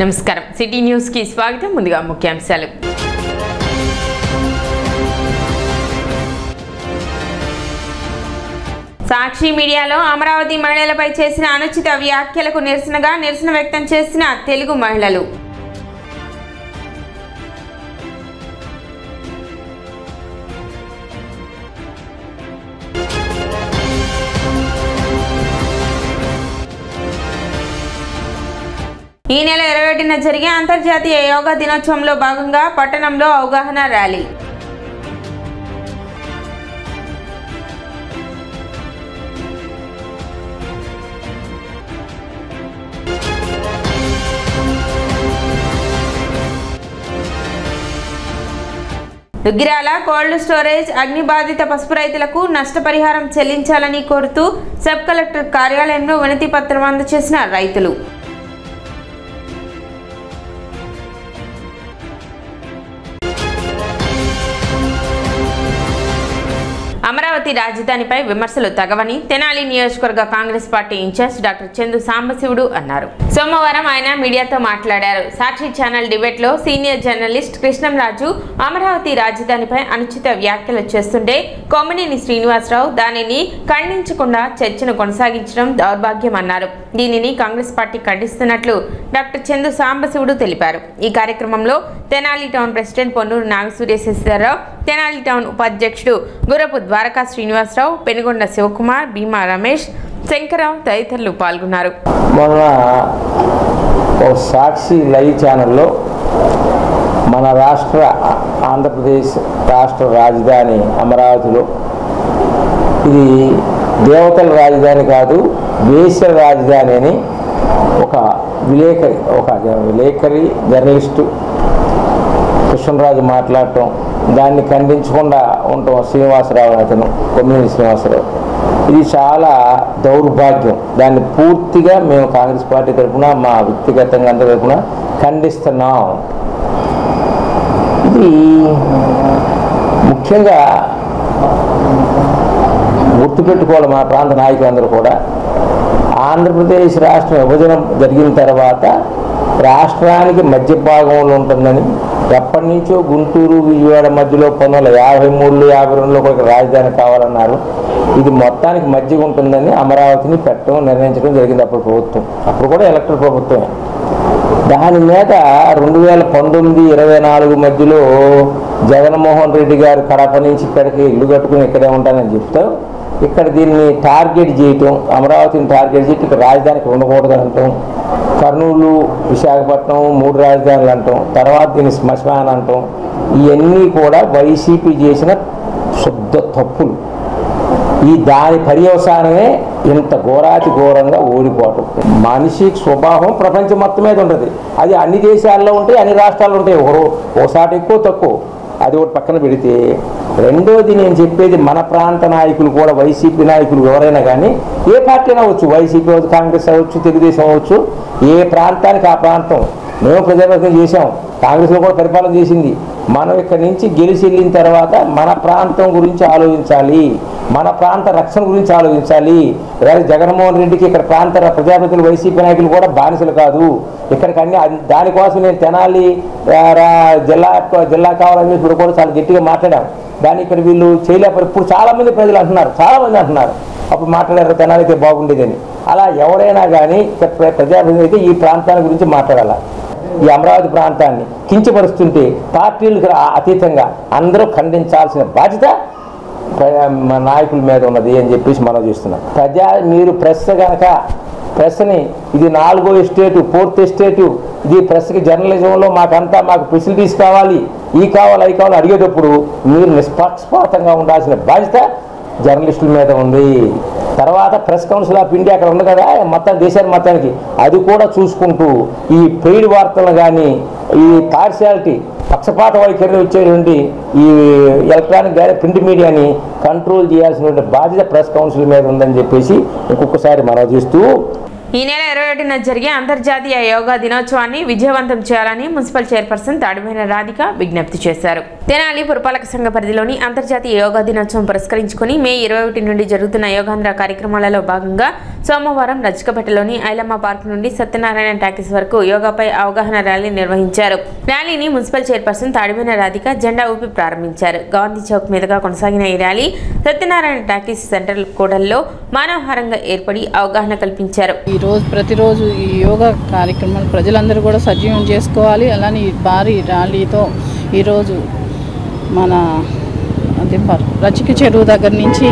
నమస్కారం city news కి స్వాగతం. ముందుగా ముఖ్యాంశాలు. సాక్షి మీడియాలో అమరావతి మహిళలపై చేసిన అనుచిత వ్యాఖ్యలకు నిరసన వ్యక్తం చేసిన తెలుగు మహిళలు. ఈ నెల 21న జరిగే అంతర్జాతీయ యోగా దినోత్సవంలో భాగంగా పట్టణంలో అవగాహన ర్యాలీ. దుగ్గిరాల కోల్డ్ స్టోరేజ్ అగ్ని బాధిత పసుపు రైతులకు నష్టపరిహారం చెల్లించాలని కోరుతూ సబ్ కలెక్టర్ కార్యాలయంలో వినతి పత్రం అందజేసిన రైతులు. అమరావతి రాజధానిపై విమర్శలు తగవని తెనాలి నియోజకవర్గ Congress party in-charge doctor Chandu Sambasivudu అన్నారు. సోమవారం ఆయన మీడియాతో మాట్లాడారు. సాక్షి ఛానల్ డిబేట్ లో సీనియర్ జర్నలిస్ట్ కృష్ణంరాజు అమరావతి రాజధానిపై అనుచిత వ్యాఖ్యలు చేస్తుంటే కొమ్మినేని శ్రీనివాసరావు దానిని ఖండించకుండా చర్చను కొనసాగించడం దౌర్భాగ్యం అన్నారు. దీనిని కాంగ్రెస్ పార్టీ ఖండిస్తున్నట్లు డాక్టర్ చందు సాంబశివుడు తెలిపారు. ఈ కార్యక్రమంలో Tenali town president Ponnuru Nagasuryaseshrao, Tenali town ఉపాధ్యక్షుడు గురపు ద్వారకా శ్రీనివాసరావు, పెనుగొండ శివకుమార్, భీమా రమేష్, శంకరరావు తదితరులు పాల్గొన్నారు. మొన్న సాక్షి లైవ్ ఛానల్లో మన ఆంధ్రప్రదేశ్ రాష్ట్ర రాజధాని అమరావతిలో ఇది దేవతల రాజధాని కాదు, వేశ్యల రాజధాని అని ఒక విలేకరి జర్నలిస్టు కృష్ణరాజు మాట్లాడటం, దాన్ని ఖండించకుండా ఉండటం శ్రీనివాసరావు అతను కొమ్మినేని శ్రీనివాసరావు, ఇది చాలా దౌర్భాగ్యం. దాన్ని పూర్తిగా మేము కాంగ్రెస్ పార్టీ తరఫున మా వ్యక్తిగతంగా అందరి తరఫున ఖండిస్తున్నాం. ఇది ముఖ్యంగా గుర్తుపెట్టుకోవాలి మన ప్రాంత నాయకులందరూ కూడా. ఆంధ్రప్రదేశ్ రాష్ట్ర విభజన జరిగిన తర్వాత రాష్ట్రానికి మధ్య భాగంలో ఉంటుందని ఎప్పటి నుంచో గుంటూరు విజయవాడ మధ్యలో 1953, 52లో కూడా రాజధాని కావాలన్నారు. ఇది మొత్తానికి మధ్యగా ఉంటుందని అమరావతిని నిర్ణయించడం జరిగింది అప్పుడు ప్రభుత్వం. అప్పుడు కూడా ఎలక్టెడ్ ప్రభుత్వమే. దాని మీద 2019, 24 మధ్యలో జగన్మోహన్ రెడ్డి గారు కడప నుంచి ఇక్కడికి ఇల్లు కట్టుకుని ఇక్కడే ఉంటానని చెప్తూ ఇక్కడ దీన్ని టార్గెట్ చేయటం, అమరావతిని టార్గెట్ చేయటం, ఇక్కడ రాజధానికి ఉండకూడదు అంటాం, కర్నూలు, విశాఖపట్నం 3 రాజధానులు అంటాం, తర్వాత దీన్ని శ్మశానం అంటాం. ఇవన్నీ కూడా వైసీపీ చేసిన శుద్ధ తప్పులు. దాని పర్యవసానమే ఇంత ఘోరంగా ఓడిపోవటం. మనిషి స్వభావం ప్రపంచం మొత్తం మీద ఉంటుంది. అది అన్ని దేశాల్లో ఉంటాయి, అన్ని రాష్ట్రాల్లో ఉంటాయి. ఓసారి ఎక్కువ తక్కువ, అది ఒకటి పక్కన పెడితే, రెండోది నేను చెప్పేది మన ప్రాంత నాయకులు కూడా, వైసీపీ నాయకులు ఎవరైనా కానీ, ఏ పార్టీ అయినా అవ్వచ్చు, వైసీపీ అవ్వచ్చు, కాంగ్రెస్ అవ్వచ్చు, తెలుగుదేశం అవ్వచ్చు, ఏ ప్రాంతానికి ఆ ప్రాంతం. మేము ప్రజాప్రతినిధులు చేసాం, కాంగ్రెస్లో కూడా పరిపాలన చేసింది. మనం ఇక్కడి నుంచి గెలిచి వెళ్ళిన తర్వాత మన ప్రాంతం గురించి ఆలోచించాలి, మన ప్రాంత రక్షణ గురించి ఆలోచించాలి. లేదా జగన్మోహన్ రెడ్డికి ఇక్కడ ప్రాంత ప్రజాప్రతినిధులు వైసీపీ నాయకులు కూడా బానిసలు కాదు. ఇక్కడికి అన్ని దానికోసం నేను తెనాలి జిల్లా కావాలని ఇప్పుడు కూడా చాలా గట్టిగా మాట్లాడాం. దాన్ని ఇక్కడ వీళ్ళు చేయలేకపోతే ఇప్పుడు చాలామంది ప్రజలు అంటున్నారు, అప్పుడు మాట్లాడారు తెనాలికి బాగుండేదని. అలా ఎవరైనా కానీ ప్రజాప్రతినిధి అయితే ఈ ప్రాంతాల గురించి మాట్లాడాలి. ఈ అమరావతి ప్రాంతాన్ని కించపరుస్తుంటే పార్టీలకు అతీతంగా అందరూ ఖండించాల్సిన బాధ్యత నాయకుల మీద ఉన్నది అని చెప్పేసి మనం చూస్తున్నాం. మీరు ప్రెస్ని ఇది 4వ ఎస్టేటు, 4th ఎస్టేటు, ఇది ప్రెస్కి జర్నలిజంలో మాకు ఫెసిలిటీస్ కావాలి, అవి కావాలి అడిగేటప్పుడు మీరు నిష్పక్షపాతంగా ఉండాల్సిన బాధ్యత జర్నలిస్టుల మీద ఉంది. తర్వాత ప్రెస్ కౌన్సిల్ ఆఫ్ ఇండియా అక్కడ ఉంది కదా, మొత్తం దేశాన్ని మొత్తానికి, అది కూడా చూసుకుంటూ ఈ పెయిడ్ వార్తలు కానీ, ఈ పార్షియాలిటీ పక్షపాత వైఖరిని వచ్చేటువంటి ఈ ఎలక్ట్రానిక్ ప్రింట్ మీడియాని కంట్రోల్ చేయాల్సినటువంటి బాధ్యత ప్రెస్ కౌన్సిల్ మీద ఉందని చెప్పేసి ఇంకొకసారి మనం చూస్తూ ఈ నెల 21న జరిగే అంతర్జాతీయ యోగా దినోత్సవాన్ని విజయవంతం చేయాలని మున్సిపల్ చైర్పర్సన్ తాడిపోయిన రాధిక విజ్ఞప్తి చేశారు. తెనాలి పురపాలక సంఘ పరిధిలోని అంతర్జాతీయ యోగా దినోత్సవం పురస్కరించుకుని మే 21 నుండి జరుగుతున్న యోగాంధ్ర కార్యక్రమాలలో భాగంగా సోమవారం రజకపేటలోని ఐలమ్మ పార్క్ నుండి సత్యనారాయణ టాకీస్ వరకు యోగాపై అవగాహన ర్యాలీ నిర్వహించారు. ర్యాలీని మున్సిపల్ చైర్పర్సన్ తాడిపోయిన రాధిక జెండా ఊపి ప్రారంభించారు. గాంధీ చౌక్ మీదుగా కొనసాగిన ఈ ర్యాలీ సత్యనారాయణ టాకీస్ సెంట్రల్ కూడల్లో మానవహారంగా ఏర్పడి అవగాహన కల్పించారు. ప్రతిరోజు ఈ యోగా కార్యక్రమాలు ప్రజలందరూ కూడా సజీవం చేసుకోవాలి. అలానే ఈ భారీ ర్యాలీతో ఈరోజు మన రచిక చెరువు దగ్గర నుంచి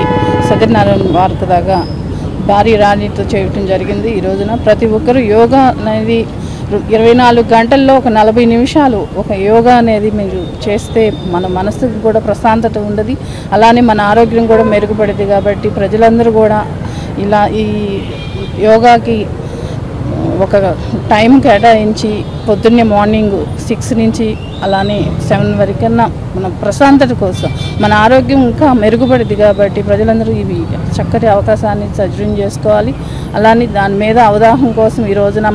సత్యనారాయణ పార్క్ దాకా భారీ ర్యాలీతో చేయటం జరిగింది. ఈ రోజున ప్రతి ఒక్కరూ యోగా అనేది 24 గంటల్లో ఒక 40 నిమిషాలు ఒక యోగా అనేది మీరు చేస్తే మన మనసుకు కూడా ప్రశాంతత ఉండదు, అలానే మన ఆరోగ్యం కూడా మెరుగుపడుతుంది. కాబట్టి ప్రజలందరూ కూడా ఇలా ఈ యోగాకి ఒక టైం కేటాయించి పొద్దున్నే మార్నింగ్ 6 నుంచి అలానే 7 వరకన్నా మన ప్రశాంతత కోసం మన ఆరోగ్యం ఇంకా మెరుగుపడుతుంది. కాబట్టి ప్రజలందరూ ఇవి చక్కటి అవకాశాన్ని సద్వినియోగం చేసుకోవాలి. అలానే దాని మీద అవగాహన కోసం ఈ రోజున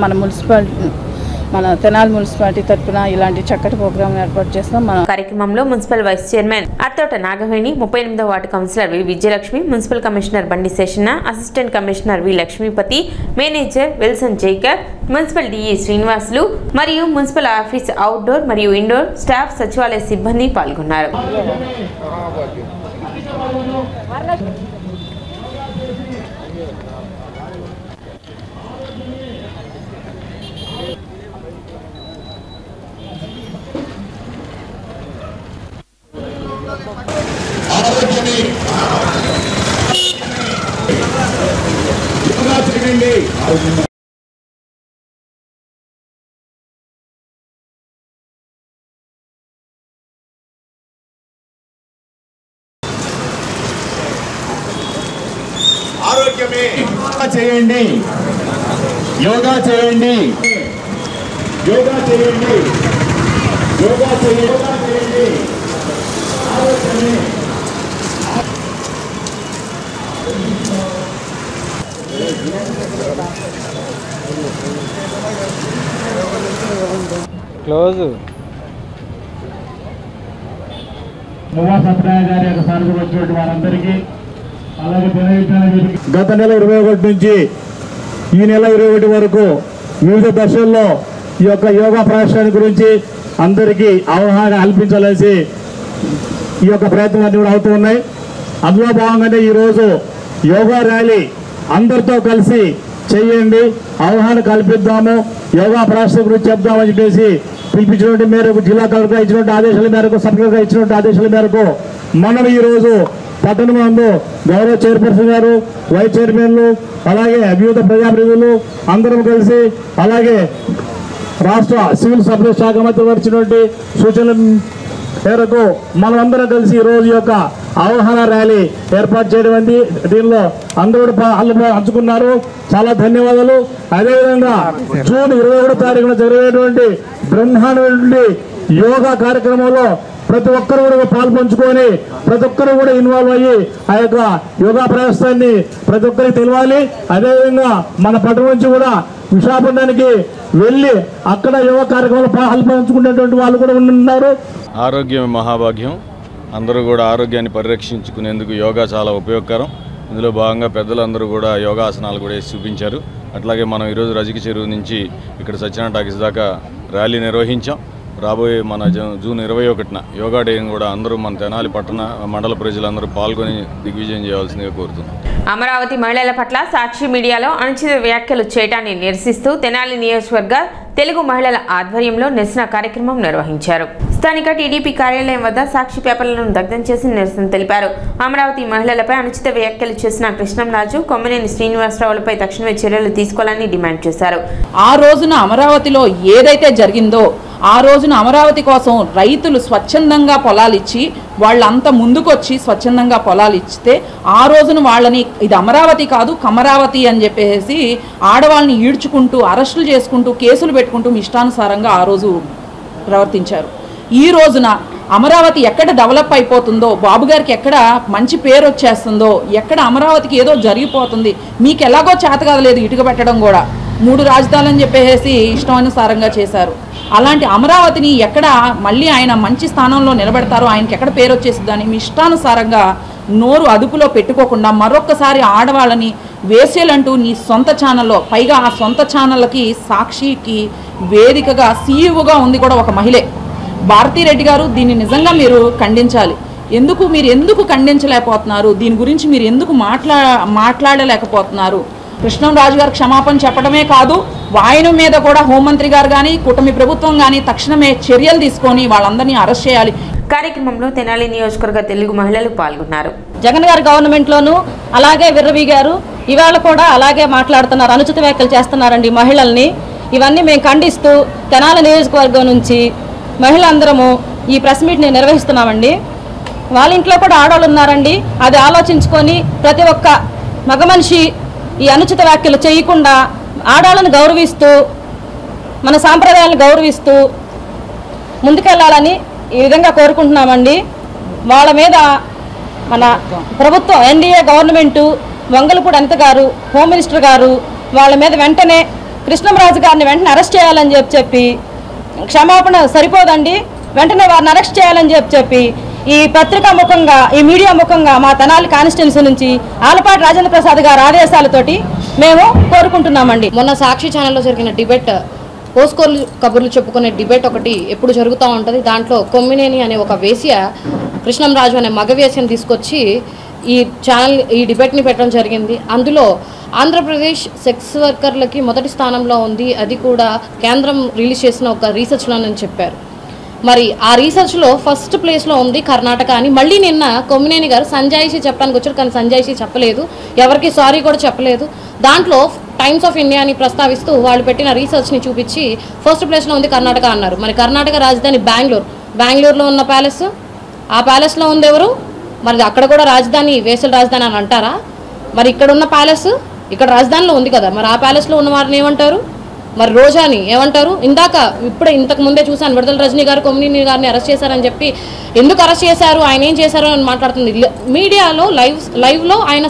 మన తెనాలి మున్సిపాలిటీ తరఫున ఇలాంటి చక్కటి ప్రోగ్రాం ఏర్పాటు చేస్తాం. కార్యక్రమంలో municipal vice chairman Attota Nagaveni, 38వ ward councillor V Vijayalakshmi, municipal commissioner Bandi Seshanna, assistant commissioner V Lakshmipathi, manager Wilson Jaikar, municipal DE Srinivasulu మరియు మున్సిపల్ ఆఫీస్ అవుట్డోర్ మరియు ఇండోర్ స్టాఫ్, సచివాలయ సిబ్బంది పాల్గొన్నారు. ఆరోగ్యమే చేయండి, యోగా చేయండి, యోగా చేయండి, యోగా చేయండి, ఆరోగ్యమే. క్లోజ్ మువ్వా సత్యనారాయణ గారి యొక్క సానుభూతి వచ్చినటువంటి వారందరికీ, అలాగే గత నెల 21 నుంచి ఈ నెల 21 వరకు వివిధ దశల్లో ఈ యొక్క యోగా ప్రదర్శన గురించి అందరికీ అవగాహన కల్పించాలనేసి ఈ యొక్క ప్రయత్నాలు కూడా అవుతూ ఉన్నాయి. అందులో భాగంగానే ఈరోజు యోగా ర్యాలీ అందరితో కలిసి చేయండి, అవగాహన కల్పిద్దాము, యోగా ప్రదర్శన గురించి చెప్దామని చెప్పేసి పిలిపించినటువంటి మేరకు జిల్లా కలెక్టర్ ఇచ్చినటువంటి ఆదేశాల మేరకు, సబ్ కలెక్టర్ ఇచ్చినటువంటి ఆదేశాల మేరకు మనం ఈరోజు పట్టణం నందు గౌరవ చైర్పర్సన్ గారు, వైస్ చైర్మన్లు, అలాగే వివిధ ప్రజాప్రతినిధులు అందరం కలిసి, అలాగే రాష్ట్ర సివిల్ సప్లైస్ శాఖ మంత్రి వచ్చినటువంటి సూచనల మేరకు మనమందరం కలిసి ఈరోజు యొక్క అవగాహన ర్యాలీ ఏర్పాటు చేయడం అండి. దీనిలో అందరూ పంచుకున్నారు, చాలా ధన్యవాదాలు. అదేవిధంగా జూన్ 21వ తారీఖున జరిగేటువంటి బ్రహ్మాండ యోగా కార్యక్రమంలో ప్రతి ఒక్కరు కూడా పాల్పంచుకొని ప్రతి ఒక్కరు కూడా ఇన్వాల్వ్ అయ్యి ఆ యొక్క యోగా ప్రదర్శనాన్ని ప్రతి ఒక్కరికి తెలియాలి. అదేవిధంగా మన పట్టణం నుంచి కూడా విశాఖపట్నానికి వెళ్ళి అక్కడ యోగా కార్యక్రమంలో పాల్పంచుకునేటువంటి వాళ్ళు కూడా ఉన్నారు. ఆరోగ్యం మహాభాగ్యం. అందరూ కూడా ఆరోగ్యాన్ని పరిరక్షించుకునేందుకు యోగా చాలా ఉపయోగకరం. ఇందులో భాగంగా పెద్దలందరూ కూడా యోగాసనాలు కూడా వేసి చూపించారు. అట్లాగే మనం ఈరోజు రజిక చెరువు నుంచి ఇక్కడ సత్యనారాయణ టాకీస్ దాకా ర్యాలీ నిర్వహించాం. రాబోయే మన జూన్ 21న యోగా డేని కూడా అందరూ మన తెనాలి పట్టణ మండల ప్రజలందరూ పాల్గొని దిగ్విజయం చేయాల్సిందిగా కోరుతున్నాం. అమరావతి మహిళల పట్ల సాక్షి మీడియాలో అనుచిత వ్యాఖ్యలు చేయడాన్ని నిరసిస్తూ తెనాలి నియోజకవర్గ తెలుగు మహిళల ఆధ్వర్యంలో నిరసన కార్యక్రమం నిర్వహించారు. స్థానిక టీడీపీ కార్యాలయం వద్ద సాక్షి పేపర్లను దగ్ధం చేసి నిరసన తెలిపారు. అమరావతి మహిళలపై అనుచిత వ్యాఖ్యలు చేసిన కృష్ణంరాజు, కొమ్మినేని శ్రీనివాసరావులపై తక్షణమే చర్యలు తీసుకోవాలని డిమాండ్ చేశారు. ఆ రోజున అమరావతిలో ఏదైతే జరిగిందో ఆ రోజున అమరావతి కోసం రైతులు స్వచ్ఛందంగా పొలాలు ఇచ్చి వాళ్ళంతా ముందుకొచ్చి స్వచ్ఛందంగా పొలాలు ఇచ్చితే ఆ రోజున వాళ్ళని ఇది అమరావతి కాదు కమరావతి అని చెప్పేసి ఆడవాళ్ళని ఈడ్చుకుంటూ అరెస్టులు చేసుకుంటూ కేసులు పెట్టుకుంటూ ఇష్టానుసారంగా ఆ రోజు ప్రవర్తించారు. ఈ రోజున అమరావతి ఎక్కడ డెవలప్ అయిపోతుందో, బాబు గారికి ఎక్కడ మంచి పేరు వచ్చేస్తుందో, ఎక్కడ అమరావతికి ఏదో జరిగిపోతుంది, మీకు ఎలాగో చేత కాదలేదు ఇటుక పెట్టడం కూడా 3 రాజధానులని చెప్పేసి ఇష్టానుసారంగా చేశారు. అలాంటి అమరావతిని ఎక్కడ మళ్ళీ ఆయన మంచి స్థానంలో నిలబెడతారో, ఆయనకి ఎక్కడ పేరు వచ్చేస్తుందని మీ ఇష్టానుసారంగా నోరు అదుపులో పెట్టుకోకుండా మరొక్కసారి ఆడవాళ్ళని వేసేలంటూ నీ సొంత ఛానల్లో, పైగా ఆ సొంత ఛానళ్ళకి సాక్షికి వేదికగా సీఈఓగా ఉంది కూడా ఒక మహిళే భారతీరెడ్డి గారు. దీన్ని నిజంగా మీరు ఖండించాలి. మీరు ఎందుకు ఖండించలేకపోతున్నారు? దీని గురించి మీరు ఎందుకు మాట్లాడలేకపోతున్నారు? కృష్ణంరాజు గారు క్షమాపణ చెప్పడమే కాదు, ఆయన మీద కూడా హోంమంత్రి గారు కానీ కూటమి ప్రభుత్వం కానీ తక్షణమే చర్యలు తీసుకొని వాళ్ళందరినీ అరెస్ట్ చేయాలి. కార్యక్రమంలో తెనాలి నియోజకవర్గ తెలుగు మహిళలు పాల్గొన్నారు. జగన్ గారి గవర్నమెంట్లోనూ అలాగే విర్రవీగారు, ఇవాళ కూడా అలాగే మాట్లాడుతున్నారు, అనుచిత వ్యాఖ్యలు చేస్తున్నారండి మహిళల్ని. ఇవన్నీ మేము ఖండిస్తూ తెనాలి నియోజకవర్గం నుంచి మహిళలందరము ఈ ప్రెస్ మీట్ని నిర్వహిస్తున్నామండి. వాళ్ళ ఇంట్లో కూడా ఆడవాళ్ళు ఉన్నారండి, అది ఆలోచించుకొని ప్రతి ఒక్క మగ మనిషి ఈ అనుచిత వ్యాఖ్యలు చేయకుండా ఆడవాళ్ళని గౌరవిస్తూ మన సాంప్రదాయాలను గౌరవిస్తూ ముందుకెళ్లాలని ఈ విధంగా కోరుకుంటున్నామండి. వాళ్ళ మీద మన ప్రభుత్వం ఎన్డీఏ గవర్నమెంటు వంగలపూడి అనిత గారు హోమ్ మినిస్టర్ గారు వాళ్ళ మీద వెంటనే కృష్ణంరాజు గారిని వెంటనే అరెస్ట్ చేయాలని చెప్పి క్షమాపణ సరిపోదండి, వెంటనే వారిని అరెస్ట్ చేయాలని చెప్పి ఈ పత్రికా ముఖంగా, ఈ మీడియా ముఖంగా మా తెనాలి కాన్స్టిట్యున్సీ నుంచి ఆలపాటి రాజేంద్ర ప్రసాద్ గారి ఆదేశాలతోటి మేము కోరుకుంటున్నామండి. మొన్న సాక్షి ఛానల్లో జరిగిన డిబేట్, పోస్కోర్లు కబుర్లు చెప్పుకునే డిబేట్ ఒకటి ఎప్పుడు జరుగుతూ ఉంటుంది. దాంట్లో కొమ్మినేని అనే ఒక వేశ్య కృష్ణంరాజు అనే మగ వేశ్యను తీసుకొచ్చి ఈ డిబేట్ని పెట్టడం జరిగింది. అందులో ఆంధ్రప్రదేశ్ సెక్స్ వర్కర్లకి మొదటి స్థానంలో ఉంది, అది కూడా కేంద్రం రిలీజ్ చేసిన ఒక రీసెర్చ్లోనని చెప్పారు. మరి ఆ రీసెర్చ్లో ఫస్ట్ ప్లేస్లో ఉంది కర్ణాటక అని మళ్ళీ నిన్న కొమ్మినేని గారు సంజాయిషి చెప్పడానికి వచ్చారు, కానీ సంజాయిషి చెప్పలేదు, ఎవరికి సారీ కూడా చెప్పలేదు. దాంట్లో టైమ్స్ ఆఫ్ ఇండియాని ప్రస్తావిస్తూ వాళ్ళు పెట్టిన రీసెర్చ్ని చూపించి ఫస్ట్ ప్లేస్లో ఉంది కర్ణాటక అన్నారు. మరి కర్ణాటక రాజధాని బెంగళూరులో ఉన్న ప్యాలెస్, ఆ ప్యాలెస్లో ఉంది ఎవరు? మరి అక్కడ కూడా రాజధాని వేసల రాజధాని అని అంటారా? మరి ఇక్కడ ఉన్న ప్యాలెస్ ఇక్కడ రాజధానిలో ఉంది కదా, మరి ఆ ప్యాలెస్లో ఉన్న వారిని ఏమంటారు? మరి రోజాని ఏమంటారు? ఇంతకు ముందే చూశాను, విడుదల రజనీ గారు కొమ్మినేని గారిని అరెస్ట్ చేశారని చెప్పి, ఎందుకు అరెస్ట్ చేశారు, ఆయన ఏం చేశారు అని మాట్లాడుతుంది. మీడియాలో లైవ్లో ఆయన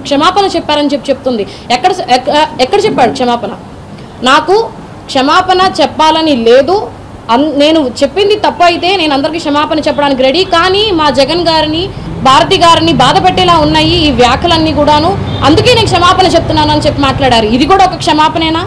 క్షమాపణ చెప్పారని చెప్తుంది. ఎక్కడ చెప్పాడు క్షమాపణ? నాకు క్షమాపణ చెప్పాలని లేదు, నేను చెప్పింది తప్పు అయితే నేను అందరికీ క్షమాపణ చెప్పడానికి రెడీ, కానీ మా జగన్ గారిని భారతి గారిని బాధ పెట్టేలా ఉన్నాయి ఈ వ్యాఖ్యలన్నీ కూడాను, అందుకే నేను క్షమాపణ చెప్తున్నాను అని చెప్పి మాట్లాడారు. ఇది కూడా ఒక క్షమాపణేనా?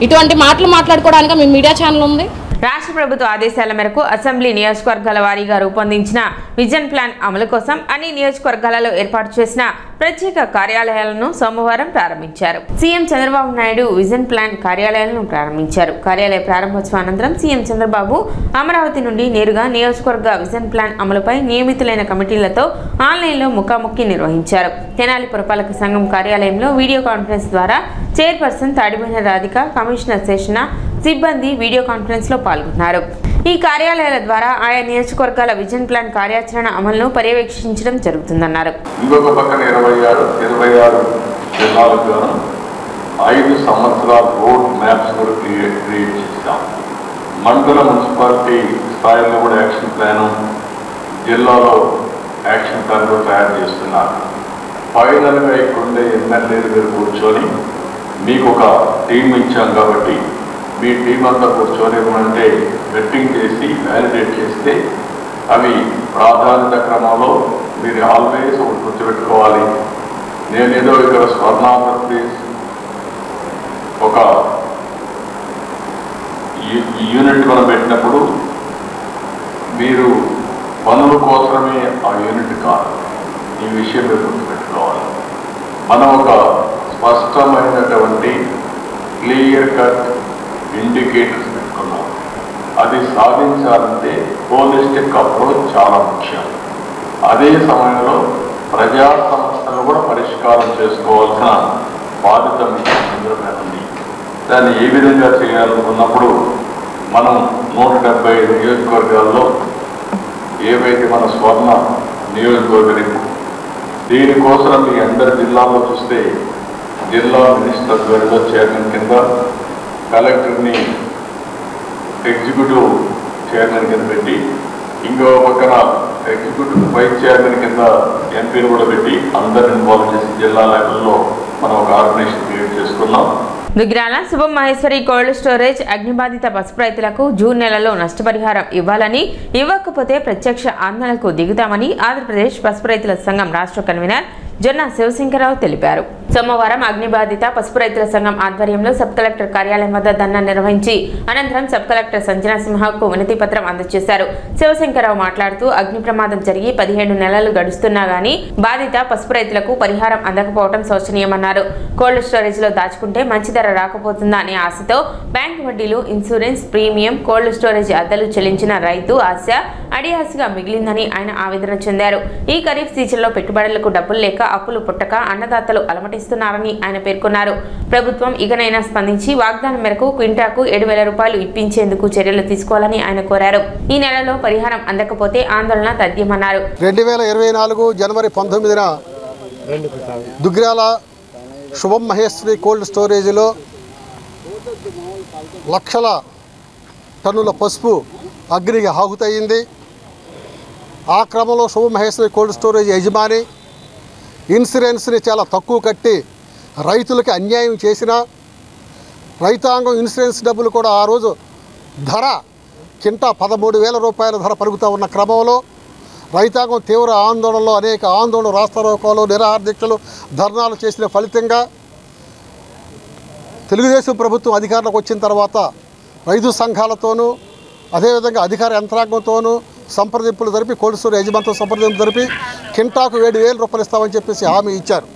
ఇటువంటి మాటలు మాట్లాడుకోవడానికి మీ మీడియా ఛానల్ ఉంది. రాష్ట్ర ప్రభుత్వ ఆదేశాల మేరకు అసెంబ్లీ నియోజకవర్గాల వారీగా రూపొందించిన విజన్ ప్లాన్ అమలు కోసం అన్ని నియోజకవర్గాలలో ఏర్పాటు చేసిన ప్రత్యేక కార్యాలయాలను సోమవారం ప్రారంభించారు. CM Chandrababu Naidu vision plan కార్యాలయాలను ప్రారంభించారు. కార్యాలయ ప్రారంభోత్సవం అనంతరం సీఎం చంద్రబాబు అమరావతి నుండి నేరుగా నియోజకవర్గ విజన్ ప్లాన్ అమలుపై నియమితులైన కమిటీలతో ఆన్లైన్లో ముఖాముఖి నిర్వహించారు. తెనాలి పురపాలక సంఘం కార్యాలయంలో వీడియో కాన్ఫరెన్స్ ద్వారా చైర్పర్సన్ తాడిబోయిన రాధిక, కమిషనర్ శేషణ, సిబ్బంది వీడియో కాన్ఫరెన్స్ లో పాల్గొన్నారు. ఈ కార్యాలయాల ద్వారా ఆయా నియోజకవర్గాల విజన్ ప్లాన్ కార్యాచరణ అమలును పర్యవేక్షించడం జరుగుతుందన్నారు. ఇంకొక పక్కన 26 జిల్లాలకు 5 సంవత్సరాల రోడ్ మ్యాప్స్ కూడా క్రియేట్ చేశాం. మండల మున్సిపాలిటీ స్థాయిలో కూడా యాక్షన్ ప్లాన్, జిల్లాలో యాక్షన్ ప్లాన్ కూడా తయారు చేస్తున్నారు. ఫైనల్గా ఇక్కడ ఎమ్మెల్యేలు మీరు కూర్చొని మీకు ఒక టీం ఇచ్చాం కాబట్టి మీ టీం అంతా కూర్చొని ఏమంటే వెట్టింగ్ చేసి వ్యాలిడేట్ చేస్తే అవి ప్రాధాన్యత క్రమంలో మీరు ఆల్వేస్ ఒకటి గుర్తుపెట్టుకోవాలి. నేనేదో ఇక్కడ స్వర్ణాంధ్రప్రదేశ్ ఒక యూనిట్ మనం పెట్టినప్పుడు మీరు పనుల కోసమే ఆ యూనిట్ కాదు, ఈ విషయం మీరు గుర్తుపెట్టుకోవాలి. మనం ఒక స్పష్టమైనటువంటి క్లియర్ కట్ ఇండికేటర్స్ పెట్టుకున్నాం. అది సాధించాలంటే హోలిస్టిక్ అప్రోచ్ చాలా ముఖ్యం. అదే సమయంలో ప్రజా సమస్యలు కూడా పరిష్కారం చేసుకోవాల్సిన బాధ్యత అందరిపై ఉంది. దాన్ని ఏ విధంగా చేయాలనుకున్నప్పుడు మనం 175 నియోజకవర్గాల్లో ఏవైతే మన స్వర్ణ నియోజకవర్గం, దీనికోసం మీ అందరి జిల్లాల్లో చూస్తే జిల్లా మినిస్టర్ గారిలో చైర్మన్ కింద, కలెక్టర్ని ఎగ్జిక్యూటివ్ చైర్మన్ కింద పెట్టి, ఇంకో పక్కన ఎగ్జిక్యూటివ్ వైస్ చైర్మన్ కింద ఎంపీని కూడా పెట్టి అందరిని ఇన్వాల్వ్ చేసి జిల్లా లెవెల్లో మనం ఒక ఆర్గనైజేషన్ క్రియేట్ చేసుకున్నాం. దుగ్గిరాల శుభం మహేశ్వరి కోల్డ్ స్టోరేజ్ అగ్నిబాధిత పసుపు రైతులకు జూన్ నెలలో నష్టపరిహారం ఇవ్వాలని, ఇవ్వకపోతే ప్రత్యక్ష ఆందోళనకు దిగుతామని ఆంధ్రప్రదేశ్ పసుపు రైతుల సంఘం రాష్ట్ర కన్వీనర్ జొన్న శివశంకరరావు తెలిపారు. సోమవారం అగ్నిబాధిత పసుపు రైతుల సంఘం ఆధ్వర్యంలో సబ్ కలెక్టర్ కార్యాలయం వద్ద ధర్నా నిర్వహించి అనంతరం సబ్ కలెక్టర్ సంజనా సింహకు వినతి పత్రం అందజేశారు. శివశంకరరావు మాట్లాడుతూ అగ్ని ప్రమాదం జరిగి 17 నెలలు గడుస్తున్నా గానీ బాధిత పసుపు రైతులకు పరిహారం అందకపోవడం శోచనీయమన్నారు. కోల్డ్ స్టోరేజ్ లో దాచుకుంటే మంచి ధర రాకపోతుందా అనే ఆశతో బ్యాంకు వడ్డీలు, ఇన్సూరెన్స్ ప్రీమియం, కోల్డ్ స్టోరేజ్ అద్దెలు చెల్లించిన రైతు ఆశ అడియాసగా మిగిలిందని ఆయన ఆవేదన చెందారు. ఈ ఖరీఫ్ సీజన్లో పెట్టుబడులకు డబ్బులు లేక అప్పులు పుట్టక అన్నదాతలు అలమటిస్తున్నారని ఆయన పేర్కొన్నారు. ప్రభుత్వం ఇకనైనా స్పందించి వాగ్దానం మేరకు క్వింటాకు 7,000 రూపాయలు ఇప్పించేందుకు చర్యలు తీసుకోవాలని ఆయన కోరారు. ఈ నెలలో పరిహారం అందకపోతే ఆందోళన తథ్యమన్నారు. 2024 జనవరి 19న దుగ్గిరాల శుభం మహేశ్వరి కోల్డ్ స్టోరేజ్లో లక్షల టన్నుల పసుపు అగ్నికి ఆహుతయింది. ఆ క్రమంలో శుభం మహేశ్వరి కోల్డ్ స్టోరేజ్ యజమాని ఇన్సూరెన్స్ని చాలా తక్కువ కట్టి రైతులకి అన్యాయం చేసిన, రైతాంగం ఇన్సూరెన్స్ డబ్బులు కూడా ఆ రోజు ధర కింటా 13,000 రూపాయల ధర పలుకుతూ ఉన్న క్రమంలో రైతాంగం తీవ్ర ఆందోళనలో అనేక ఆందోళన, రాస్తారోకోలు, నిరాహార దీక్షలు, ధర్నాలు చేసిన ఫలితంగా తెలుగుదేశం ప్రభుత్వం అధికారంలోకి వచ్చిన తర్వాత రైతు సంఘాలతోనూ అదేవిధంగా అధికార యంత్రాంగంతోనూ సంప్రదింపులు జరిపి కోల్డ్ స్టోరేజ్ యజమానితో సంప్రదింపులు జరిపి కింటాకు 7,000 రూపాయలు ఇస్తామని చెప్పేసి హామీ ఇచ్చారు.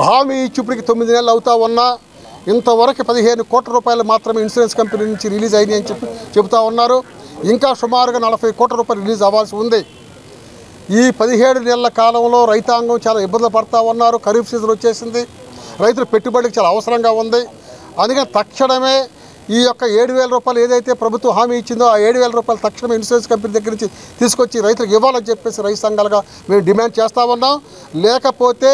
హామీ ఇచ్చి ఇప్పటికి 9 నెలలు అవుతా ఉన్నా ఇంతవరకు 15 కోట్ల రూపాయలు మాత్రమే ఇన్సూరెన్స్ కంపెనీ నుంచి రిలీజ్ అయినాయి అని చెబుతూ ఉన్నారు. ఇంకా సుమారుగా 40 కోట్ల రూపాయలు రిలీజ్ అవ్వాల్సి ఉంది. ఈ 17 నెలల కాలంలో రైతాంగం చాలా ఇబ్బందులు పడుతూ ఉన్నారు. ఖరీఫ్ సీజన్ వచ్చేసింది, రైతుల పెట్టుబడికి చాలా అవసరంగా ఉంది. అందుకని తక్షణమే ఈ యొక్క 7,000 రూపాయలు ఏదైతే ప్రభుత్వం హామీ ఇచ్చిందో ఆ 7,000 రూపాయలు తక్షణమే ఇన్సూరెన్స్ కంపెనీ దగ్గర నుంచి తీసుకొచ్చి రైతులకు ఇవ్వాలని చెప్పేసి రైతు సంఘాలుగా మేము డిమాండ్ చేస్తూ ఉన్నాం. లేకపోతే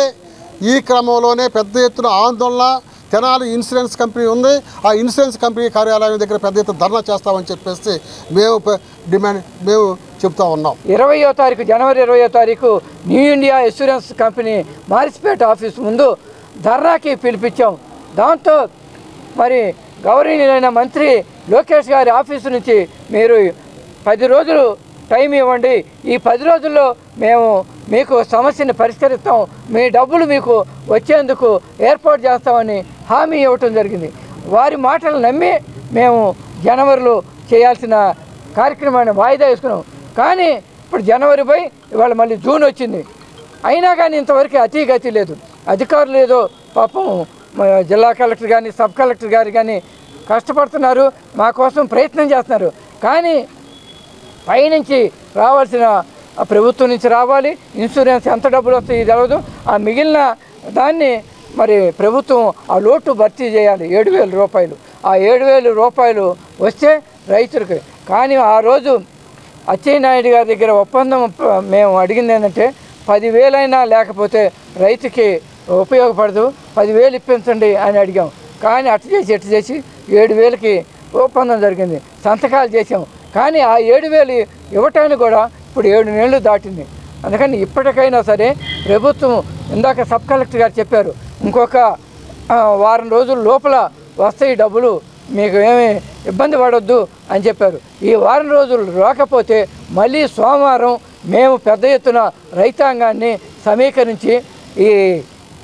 ఈ క్రమంలోనే పెద్ద ఎత్తున ఆందోళన, తెనాలి ఇన్సూరెన్స్ కంపెనీ ఉంది, ఆ ఇన్సూరెన్స్ కంపెనీ కార్యాలయం దగ్గర పెద్ద ఎత్తున ధర్నా చేస్తామని చెప్పేసి మేము చెప్తా ఉన్నాం. 20వ తారీఖు జనవరి 20వ తారీఖు New India insurance company Marispeta office ముందు ధర్నాకి పిలిపించాం. దాంతో మరి గౌరవనీయులైన మంత్రి లోకేష్ గారి ఆఫీసు నుంచి మీరు 10 రోజులు టైం ఇవ్వండి, ఈ 10 రోజుల్లో మేము మీకు సమస్యని పరిష్కరిస్తాం, మీ డబ్బులు మీకు వచ్చేందుకు ఏర్పాటు చేస్తామని హామీ ఇవ్వటం జరిగింది. వారి మాటలు నమ్మి మేము జనవరిలో చేయాల్సిన కార్యక్రమాన్ని వాయిదా వేసుకున్నాం. కానీ ఇప్పుడు జనవరి పోయి ఇవాళ మళ్ళీ జూన్ వచ్చింది. అయినా కానీ ఇంతవరకు అతిగతి లేదు. అధికారులు ఏదో పాపం జిల్లా కలెక్టర్ కానీ సబ్ కలెక్టర్ గారు కానీ కష్టపడుతున్నారు, మా కోసం ప్రయత్నం చేస్తున్నారు. కానీ పైనుంచి రావాల్సిన ప్రభుత్వం నుంచి రావాలి, ఇన్సూరెన్స్ ఎంత డబ్బులు వస్తాయి తెలియదు. ఆ మిగిలిన దాన్ని మరి ప్రభుత్వం ఆ లోటు భర్తీ చేయాలి. 7,000 రూపాయలు, ఆ 7,000 రూపాయలు వస్తే రైతులకి. కానీ ఆ రోజు అచ్చెన్నాయుడు గారి దగ్గర ఒప్పందం మేము అడిగింది ఏంటంటే 10,000 అయినా లేకపోతే రైతుకి ఉపయోగపడదు, 10,000 ఇప్పించండి అని అడిగాం. కానీ అటు చేసి 7,000కి ఒప్పందం జరిగింది, సంతకాలు చేసాం. కానీ ఆ 7,000 ఇవ్వటానికి కూడా ఇప్పుడు 7 నెలలు దాటింది. అందుకని ఇప్పటికైనా సరే ప్రభుత్వం, ఇందాక సబ్ కలెక్టర్ గారు చెప్పారు, ఇంకొక వారం రోజుల లోపల వస్తాయి డబ్బులు, మీకు ఏమీ ఇబ్బంది పడొద్దు అని చెప్పారు. ఈ వారం రోజులు రాకపోతే మళ్ళీ సోమవారం మేము పెద్ద ఎత్తున రైతాంగాన్ని సమీకరించి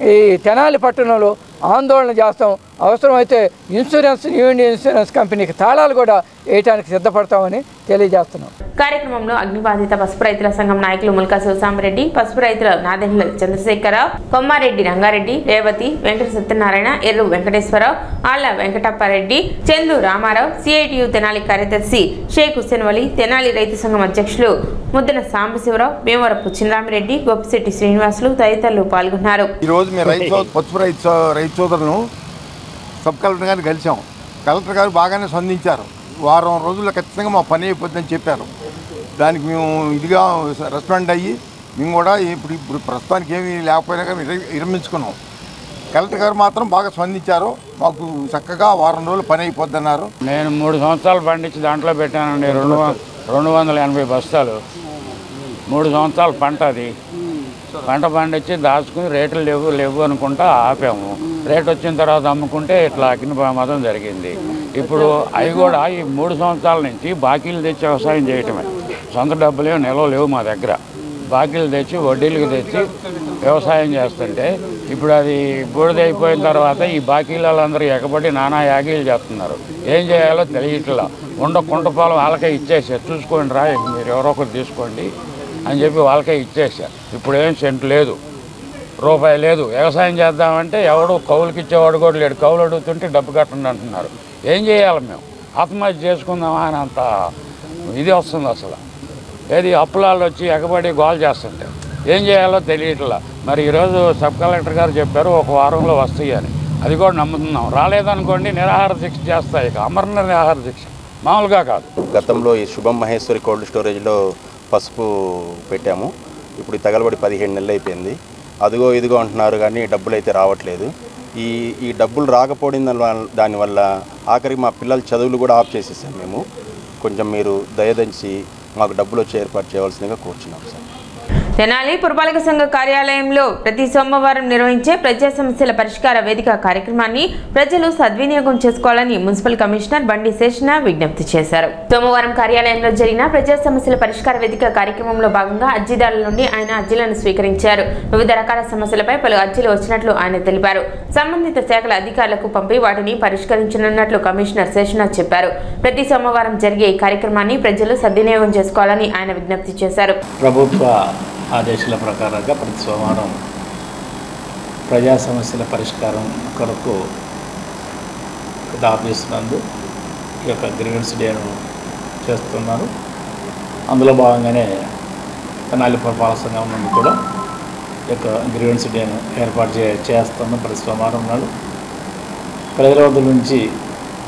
ఈ తెనాలి పట్టణంలో ఆందోళన చేస్తాం. అవసరమైతే ఇన్సూరెన్స్, న్యూ ఇండియా ఇన్సూరెన్స్ కంపెనీకి తాళాలు కూడా వేయడానికి సిద్ధపడతామని తెలియజేస్తున్నాం. కార్యక్రమంలో అగ్నిబాధిత పసుపు రైతుల సంఘం నాయకులు ముల్కా శివసాంబరెడ్డి, పసుపు రైతుల నాదెండ్ల చంద్రశేఖరరావు, కొమ్మారెడ్డి రంగారెడ్డి, రేవతి, వెంకట సత్యనారాయణ, ఎర్రు వెంకటేశ్వరరావు, ఆళ్ల వెంకటప్పారెడ్డి, చందు రామారావు, సిఐటియు తెనాలి కార్యదర్శి షేక్ హుస్సేన్ వలి, తెనాలి రైతు సంఘం అధ్యక్షులు ముద్దన సాంబశివరావు, భీమవరపు చిన్నరామిరెడ్డి, గోపిశెట్టి శ్రీనివాసులు తదితరులు పాల్గొన్నారు. ఈరోజు మేము పసుపు రైతు సోదరులను సబ్ కలెక్టర్ గారిని కలిసాం. కలెక్టర్ గారు బాగానే స్పందించారు. వారం రోజుల్లో ఖచ్చితంగా మా పని అయిపోతుందని చెప్పారు. దానికి మేము ఇదిగా రెస్పాండ్ అయ్యి మేము కూడా ఇప్పుడు ప్రస్తుతానికి ఏమీ లేకపోయినా కానీ విరమించుకున్నాం. కలెక్టర్ గారు మాత్రం బాగా స్పందించారు. మాకు చక్కగా వారం రోజులు పని అయిపోద్ది అన్నారు. నేను 3 సంవత్సరాలు పండించి దాంట్లో పెట్టానండి 280 బస్తాలు. 3 సంవత్సరాల పంట అది. పంట పండించి దాచుకుని రేట్లు లేవు అనుకుంటా ఆపాము. రేట్ వచ్చిన తర్వాత అమ్ముకుంటే ఇట్లా అగ్ని ప్రమాదం జరిగింది. ఇప్పుడు అవి కూడా ఈ 3 సంవత్సరాల నుంచి బాకీలు తెచ్చి వ్యవసాయం చేయటమే. సొంత డబ్బులేమో నిల్వ లేవు మా దగ్గర. బాకీలు తెచ్చి వడ్డీలకు తెచ్చి వ్యవసాయం చేస్తుంటే ఇప్పుడు అది బూడిదైపోయిన తర్వాత ఈ బాకీలందరూ ఎగబడి నానా యాగీలు చేస్తున్నారు. ఏం చేయాలో తెలియట్లా. కుంట పొలం వాళ్ళకే ఇచ్చేసారు. చూసుకోండి రా, మీరు ఎవరో ఒకరు తీసుకోండి అని చెప్పి వాళ్ళకే ఇచ్చేసారు. ఇప్పుడు ఏం సెంటు లేదు, రూపాయి లేదు. వ్యవసాయం చేద్దామంటే ఎవడు కౌలుకి ఇచ్చేవాడు కూడా లేడు. కౌలు అడుగుతుంటే డబ్బు కట్టండి అంటున్నారు. ఏం చేయాలి? మేము ఆత్మహత్య చేసుకుందామా అని అంత ఇది వస్తుంది. అసలు ఏది అప్పులాళ్ళు వచ్చి ఎగబడి గోల్ చేస్తుంటే ఏం చేయాలో తెలియట్లా. మరి ఈరోజు సబ్ కలెక్టర్ గారు చెప్పారు 1 వారంలో వస్తాయి అని. అది కూడా నమ్ముతున్నాం. రాలేదనుకోండి నిరాహార దీక్ష చేస్తాయి. ఇక అమరణ నిరాహార దీక్ష మామూలుగా కాదు. గతంలో ఈ శుభం మహేశ్వరి కోల్డ్ స్టోరేజ్లో పసుపు పెట్టాము. ఇప్పుడు తగలబడి 17 నెలలు అయిపోయింది. అదిగో ఇదిగో అంటున్నారు కానీ డబ్బులు అయితే రావట్లేదు. ఈ డబ్బులు రాకపోవడం దానివల్ల ఆఖరికి మా పిల్లల చదువులు కూడా ఆఫ్ చేసేసాం మేము. కొంచెం మీరు దయదంచి మాకు డబ్బులు వచ్చి ఏర్పాటు చేయవలసిందిగా కోరుచున్నాం సార్. తెనాలి పురపాలక సంఘ కార్యాలయంలో ప్రతి సోమవారం నిర్వహించే ప్రజా సమస్యల పరిష్కార వేదిక కార్యక్రమాన్ని ప్రజలు సద్వినియోగం చేసుకోవాలని మున్సిపల్ కమిషనర్ బండి శేషన విజ్ఞప్తి చేశారు. సోమవారం కార్యాలయంలో జరిగిన ప్రజా సమస్యల పరిష్కార వేదిక కార్యక్రమంలో భాగంగా అర్జీదారుల నుండి ఆయన అర్జీలను స్వీకరించారు. వివిధ రకాల సమస్యలపై పలు అర్జీలు వచ్చినట్లు ఆయన తెలిపారు. సంబంధిత శాఖల అధికారులకు పంపి వాటిని పరిష్కరించనున్నట్లు కమిషనర్ శేషన చెప్పారు. ప్రతి సోమవారం జరిగే ఈ కార్యక్రమాన్ని ప్రజలు సద్వినియోగం చేసుకోవాలని ఆయన విజ్ఞప్తి చేశారు. ప్రభుత్వ ఆదేశాల ప్రకారంగా ప్రతి సోమవారం ప్రజా సమస్యల పరిష్కారం కొరకు ఆఫీస్ నందు ఈ యొక్క గ్రీవెన్స్ డేను చేస్తున్నారు. అందులో భాగంగానే తెనాలి పురపాలక సంఘం నుండి కూడా ఈ యొక్క గ్రీవెన్స్ డేను ఏర్పాటు చేస్తున్నాం. ప్రతి సోమవారం నాడు ప్రజల వద్ద నుంచి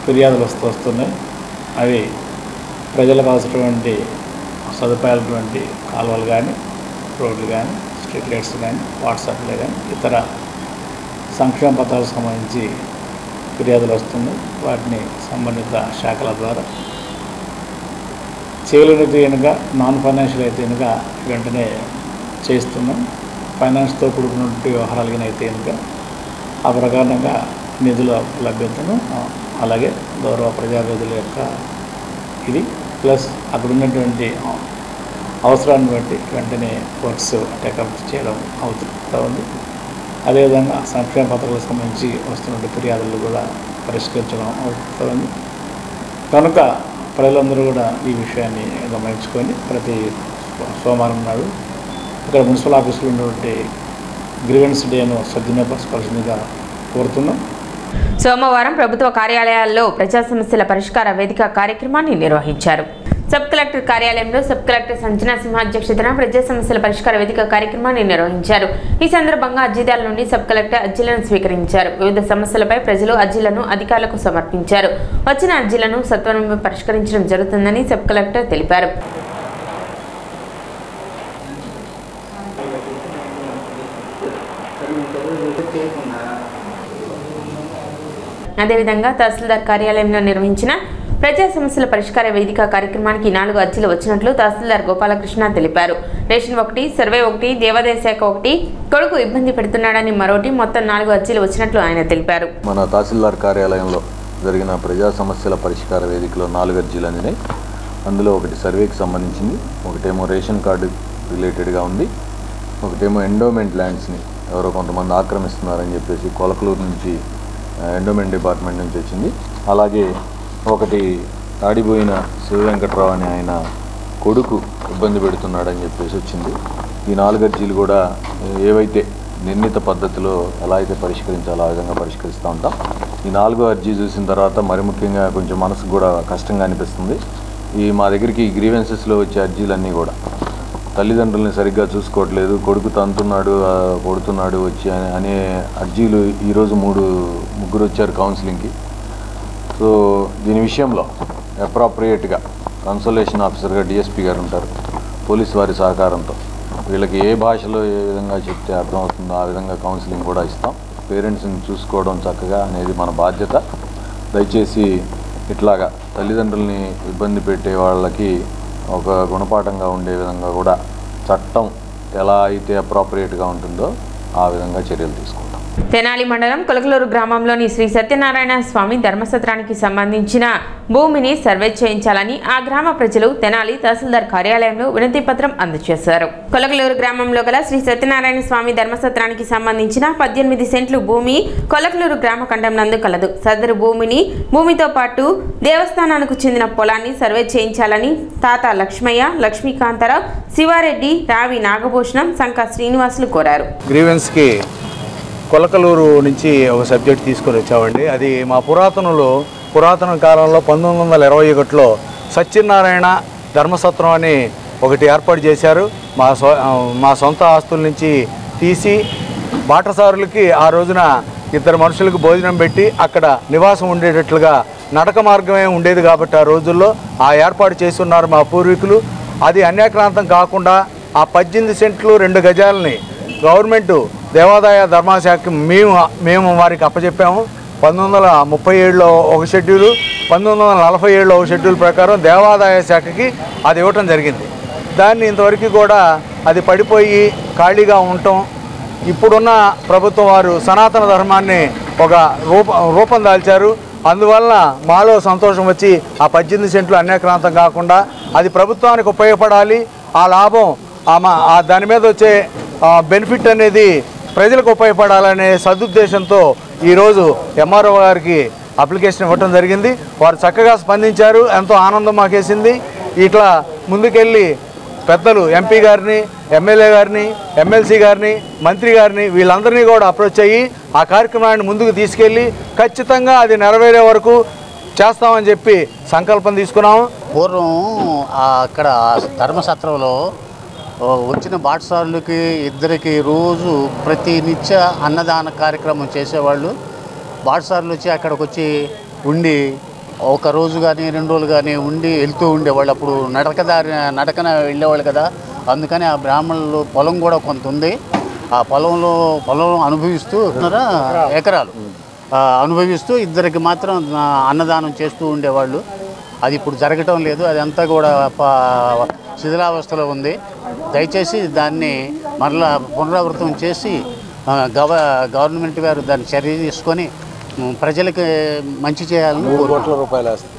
ఫిర్యాదులు వస్తున్నాయి. అవి ప్రజలకు అవసరమైనటువంటి సదుపాయాలటువంటి కాలువలు కానీ, రోడ్లు కానీ, స్ట్రీట్ లైట్స్ కానీ, వాట్సాప్లే కానీ ఇతర సంక్షేమ పథకాలకు సంబంధించి ఫిర్యాదులు వస్తున్నాయి. వాటిని సంబంధిత శాఖల ద్వారా చేయలేనిది కనుక నాన్ ఫైనాన్షియల్ అయితే కనుక వెంటనే చేస్తున్నాం. ఫైనాన్స్తో కూడుకున్నటువంటి వ్యవహారాలు అయితే కనుక ఆ ప్రకారంగా నిధుల లభ్యతను అలాగే గౌరవ ప్రజాప్రతినిధుల యొక్క ఇది ప్లస్ అక్కడ ఉన్నటువంటి అవసరాన్ని బట్టి వెంటనే వర్క్స్ టేకప్ చేయడం అవుతూ ఉంది. అదేవిధంగా సంక్షేమ పథకాలకు సంబంధించి వస్తున్న ఫిర్యాదులు కూడా పరిష్కరించడం అవుతుంది. కనుక ప్రజలందరూ కూడా ఈ విషయాన్ని గమనించుకొని ప్రతి సోమవారం నాడు ఇక్కడ మున్సిపల్ ఆఫీసులో ఉన్నటువంటి గ్రీవెన్స్ డేను సద్వినియోగపరచుకోవాల్సిందిగా కోరుతున్నాం. సోమవారం ప్రభుత్వ కార్యాలయాల్లో ప్రజా సమస్యల పరిష్కార వేదిక కార్యక్రమాన్ని నిర్వహించారు. సబ్ కలెక్టర్ కార్యాలయంలో సబ్ కలెక్టర్ సంజనా సింహ అధ్యక్షతన ప్రజా సమస్యల పరిష్కార వేదిక కార్యక్రమాన్ని నిర్వహించారు. ఈ సందర్భంగా అర్జీదారుల నుండి సబ్ కలెక్టర్ అర్జీలను స్వీకరించారు. వివిధ సమస్యలపై ప్రజలు అర్జీలను అధికారులకు సమర్పించారు. వచ్చిన అర్జీలను సత్వరంగా పరిష్కరించడం జరుగుతుందని సబ్ కలెక్టర్ తెలిపారు. అదేవిధంగా తహసీల్దార్ కార్యాలయంలో నిర్వహించిన ప్రజా సమస్యల పరిష్కార వేదిక కార్యక్రమానికి 4 అర్జీలు వచ్చినట్లు తహసీల్దార్ గోపాలకృష్ణ తెలిపారు. రేషన్ 1, సర్వే 1, దేవాదాయ శాఖ 1, కొడుకు ఇబ్బంది పెడుతున్నాడని మరోటి మొత్తం 4 అర్జీలు వచ్చినట్లు ఆయన తెలిపారు. మన తహసీల్దార్ కార్యాలయంలో జరిగిన ప్రజా సమస్యల పరిష్కార వేదికలో 4 అర్జీలు అందినాయి. అందులో ఒకటి సర్వేకి సంబంధించింది, ఒకటేమో రేషన్ కార్డు రిలేటెడ్గా ఉంది, ఒకటేమో ఎండోమెంట్ ల్యాండ్స్ని ఎవరో కొంతమంది ఆక్రమిస్తున్నారని చెప్పేసి కొలకలూరు నుంచి ఎండోమెంట్ డిపార్ట్మెంట్ నుంచి వచ్చింది. అలాగే ఒకటి తాడిపోయిన శివ వెంకట్రావు అని ఆయన కొడుకు ఇబ్బంది పెడుతున్నాడని చెప్పేసి వచ్చింది. ఈ 4 అర్జీలు కూడా ఏవైతే నిర్ణీత పద్ధతిలో ఎలా అయితే పరిష్కరించాలో ఆ విధంగా పరిష్కరిస్తూ ఉంటాం. ఈ 4వ అర్జీ చూసిన తర్వాత మరి ముఖ్యంగా కొంచెం మనసుకు కూడా కష్టంగా అనిపిస్తుంది. మా దగ్గరికి ఈ గ్రీవెన్సెస్లో వచ్చే అర్జీలన్నీ కూడా తల్లిదండ్రులని సరిగ్గా చూసుకోవట్లేదు, కొడుకు తంతున్నాడు, కొడుతున్నాడు వచ్చి అనే అర్జీలు ఈరోజు 3 వచ్చారు కౌన్సిలింగ్కి. సో దీని విషయంలో అప్రాప్రియేట్గా కన్సల్టేషన్ ఆఫీసర్గా డిఎస్పీ గారు ఉంటారు, పోలీస్ వారి సహకారంతో వీళ్ళకి ఏ భాషలో ఏ విధంగా చెప్తే అర్థమవుతుందో ఆ విధంగా కౌన్సిలింగ్ కూడా ఇస్తాం. పేరెంట్స్ని చూసుకోవడం చక్కగా అనేది మన బాధ్యత. దయచేసి ఇట్లాగా తల్లిదండ్రుల్ని ఇబ్బంది పెట్టే వాళ్ళకి ఒక గుణపాఠంగా ఉండే విధంగా కూడా చట్టం ఎలా అయితే అప్రాప్రియేట్గా ఉంటుందో ఆ విధంగా చర్యలు తీసుకుంటాం. తెనాలి మండలం కొలకలూరు గ్రామంలోని శ్రీ సత్యనారాయణ స్వామి ధర్మసత్రానికి సంబంధించిన భూమిని సర్వే చేయించాలని ఆ గ్రామ ప్రజలు తెనాలి తహసీల్దార్ కార్యాలయంలో వినతి పత్రం అందజేశారు. కొలకలూరు గ్రామంలో గల శ్రీ సత్యనారాయణ స్వామి ధర్మసత్రానికి సంబంధించిన 18 సెంట్లు భూమి కొలకలూరు గ్రామ ఖండం నందు కలదు. సదరు భూమితో పాటు దేవస్థానానికి చెందిన పొలాన్ని సర్వే చేయించాలని తాత లక్ష్మయ్య, లక్ష్మీకాంతరావు, శివారెడ్డి, రావి నాగభూషణం, సంక శ్రీనివాసులు కోరారు. గ్రీవెన్స్కి కొలకలూరు నుంచి ఒక సబ్జెక్ట్ తీసుకొని వచ్చామండి. అది మా పురాతన కాలంలో 1921లో సత్యనారాయణ ధర్మసత్రం అని ఒకటి ఏర్పాటు చేశారు. మా సొంత ఆస్తుల నుంచి తీసి బాటసారులకి ఆ రోజున 2 మనుషులకు భోజనం పెట్టి అక్కడ నివాసం ఉండేటట్లుగా నడక మార్గమే ఉండేది కాబట్టి ఆ రోజుల్లో ఆ ఏర్పాటు చేసి ఉన్నారు మా పూర్వీకులు. అది అన్యాక్రాంతం కాకుండా ఆ 18 సెంట్లు 2 గజాలని గవర్నమెంట్ దేవాదాయ ధర్మశాఖకి మేము వారికి అప్పచెప్పాము. 1937లో ఒక షెడ్యూలు, 1947లో ఒక షెడ్యూల్ ప్రకారం దేవాదాయ శాఖకి అది ఇవ్వటం జరిగింది. దాన్ని ఇంతవరకు కూడా అది పడిపోయి ఖాళీగా ఉండటం, ఇప్పుడున్న ప్రభుత్వం వారు సనాతన ధర్మాన్ని ఒక రూపం దాల్చారు. అందువలన మాలో సంతోషం వచ్చి ఆ 18 సెంట్లు అన్యాక్రాంతం కాకుండా అది ప్రభుత్వానికి ఉపయోగపడాలి. ఆ లాభం దాని మీద వచ్చే బెనిఫిట్ అనేది ప్రజలకు ఉపయోగపడాలనే సదుద్దేశంతో ఈరోజు ఎంఆర్ఓ గారికి అప్లికేషన్ ఇవ్వటం జరిగింది. వారు చక్కగా స్పందించారు. ఎంతో ఆనందం మాకేసింది. ఇట్లా ముందుకెళ్ళి పెద్దలు ఎంపీ గారిని, ఎమ్మెల్యే గారిని, ఎమ్మెల్సీ గారిని, మంత్రి గారిని వీళ్ళందరినీ కూడా అప్రోచ్ అయ్యి ఆ కార్యక్రమాన్ని ముందుకు తీసుకెళ్ళి ఖచ్చితంగా అది నెరవేరే వరకు చేస్తామని చెప్పి సంకల్పం తీసుకున్నాము. పూర్వం అక్కడ ధర్మసత్రంలో వచ్చిన బాటసారులకి ఇద్దరికి రోజు ప్రతి నిత్య అన్నదాన కార్యక్రమం చేసేవాళ్ళు. బాటసారులు వచ్చి అక్కడికి వచ్చి ఉండి ఒక రోజు కానీ 2 రోజులు కానీ ఉండి వెళ్తూ ఉండేవాళ్ళు. అప్పుడు నడకన వెళ్ళేవాళ్ళు కదా. అందుకని ఆ బ్రాహ్మణులు పొలం కూడా కొంత ఉంది. ఆ పొలం అనుభవిస్తూ ఎకరాలు అనుభవిస్తూ ఇద్దరికి మాత్రం అన్నదానం చేస్తూ ఉండేవాళ్ళు. అది ఇప్పుడు జరగటం లేదు. అదంతా కూడా శిథిలావస్థలో ఉంది. దయచేసి దాన్ని మరలా పునరావృతం చేసి గవర్నమెంట్ వారు దాన్ని చర్య తీసుకొని ప్రజలకి మంచి చేయాలని 3 కోట్ల రూపాయల ఆస్తి,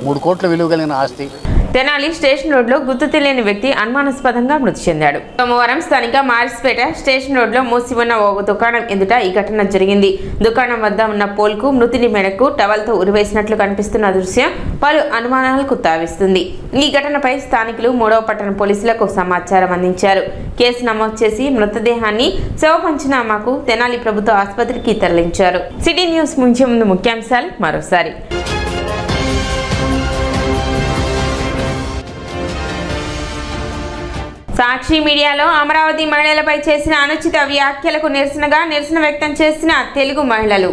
3 కోట్ల విలువ కలిగిన ఆస్తి. తెనాలి స్టేషన్ రోడ్లో గుర్తు తెలియని వ్యక్తి అనుమానాస్పదంగా మృతి చెందాడు. సోమవారం స్థానిక మారిస్పేట స్టేషన్ రోడ్లో మూసి ఉన్న ఓ దుకాణం ఎదుట ఈ ఘటన జరిగింది. దుకాణం వద్ద ఉన్న పోల్కు మృతుని మెడకు టవల్తో ఉరివేసినట్లు కనిపిస్తున్న దృశ్యం పలు అనుమానాలకు తావిస్తుంది. ఈ ఘటనపై స్థానికులు 3వ పట్టణ పోలీసులకు సమాచారం అందించారు. కేసు నమోదు చేసి మృతదేహాన్ని శవ పంచనామాకు తెనాలి ప్రభుత్వ ఆసుపత్రికి తరలించారు. సిటీ న్యూస్ ముంచే ముందు ముఖ్యాంశాలు మరోసారి. సాక్షి మీడియాలో అమరావతి మహిళలపై చేసిన అనుచిత వ్యాఖ్యలకు నిరసన వ్యక్తం చేసిన తెలుగు మహిళలు.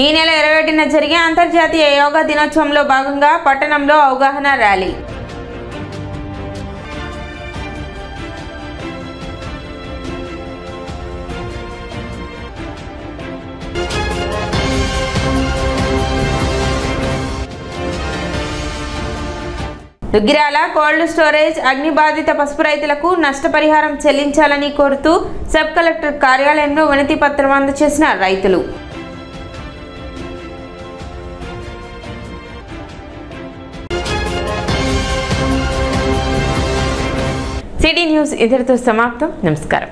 ఈ నెల 21న జరిగే అంతర్జాతీయ యోగా దినోత్సవంలో భాగంగా పట్టణంలో అవగాహన ర్యాలీ. దుగ్గిరాల కోల్డ్ స్టోరేజ్ అగ్నిబాధిత పసుపు రైతులకు నష్టపరిహారం చెల్లించాలని కోరుతూ సబ్ కలెక్టర్ కార్యాలయంలో వినతి పత్రం అందజేసిన రైతులు. సిటీ న్యూస్ ఇంతటితో సమాప్తం. నమస్కారం.